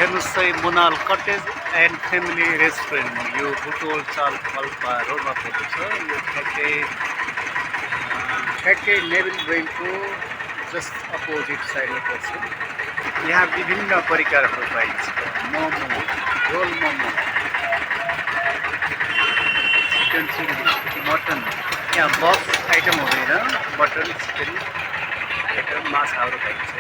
हेर्नुहोस् है मुनाल cottage and family restaurant यो बुटोल चाल पाल्पा रोडमा पर्दछ। यो ठ्याक्कै नेभिल ब्याङ्कको जस्ट अपोजिट साइडमा पर्छ। यहाँ विभिन्न परिकारहरू पाइन्छ। Momo, roll momo, chicken chilli, mutton. यहाँ बस आइटम हुँदैन, मटन चिकन आइटम माछाहरू पाइन्छ।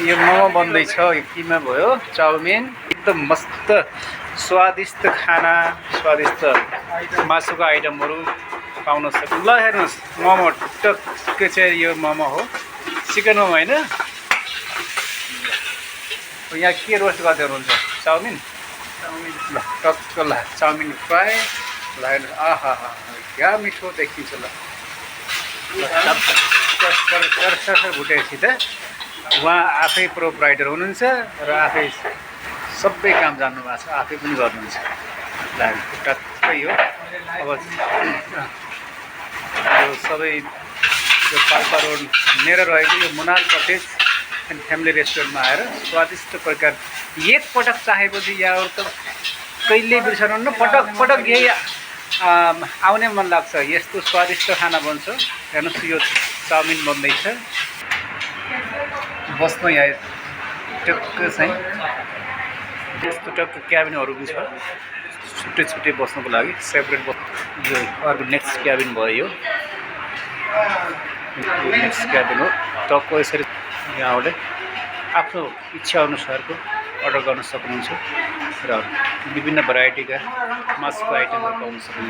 यो मोमो बन्दैछ, यो किमा भयो, चाउमिन, एकदम मस्त स्वादिष्ट खाना, स्वादिष्ट मासुको आइटमहरू पाउन सक्छ। ल हेर्नुहोस् मोमो टक्कै चाहिँ यो मोमो हो, चिकन मोमो होइन। यहाँ के रोस्ट गर्दै हुनुहुन्छ? चाउमिन। ल टक्क ल चाउमिन फ्राई। ल हेर्नुहोस्, आहा क्या मिठो देखिन्छ। ल भुटेपछि त उहाँ आफै प्रोप्राइटर हुनुहुन्छ र आफै सबै काम जान्नुभएको छ, आफै पनि गर्नुहुन्छ। ल टक्कै हो। अब यो सबै यो पाल्पा रोड मेरो रहेको यो मुनाल कटेज एन्ड फ्यामिली रेस्टुरेन्टमा आएर स्वादिष्ट प्रकार एकपटक चाहेपछि यहाँ त कहिले बिर्सनुहुन्न, पटक पटक यही आउने मन लाग्छ। यस्तो स्वादिष्ट खाना बन्छ। हेर्नुहोस् यो चाउमिन बन्दैछ। बस्न यहाँ टक्क चाहिँ यस्तो टक्क क्याबिनहरू पनि छ, छुट्टै छुट्टै बस्नुको लागि सेपरेट यो अर्को नेक्स्ट क्याबिन भयो। यो नेक्स्ट क्याबिन हो। टक्क यसरी यहाँबाट आफ्नो इच्छा अनुसारको अर्डर गर्न सक्नुहुन्छ र विभिन्न भेराइटीका मासुको आइटमहरू पाउन सक्नुहुन्छ।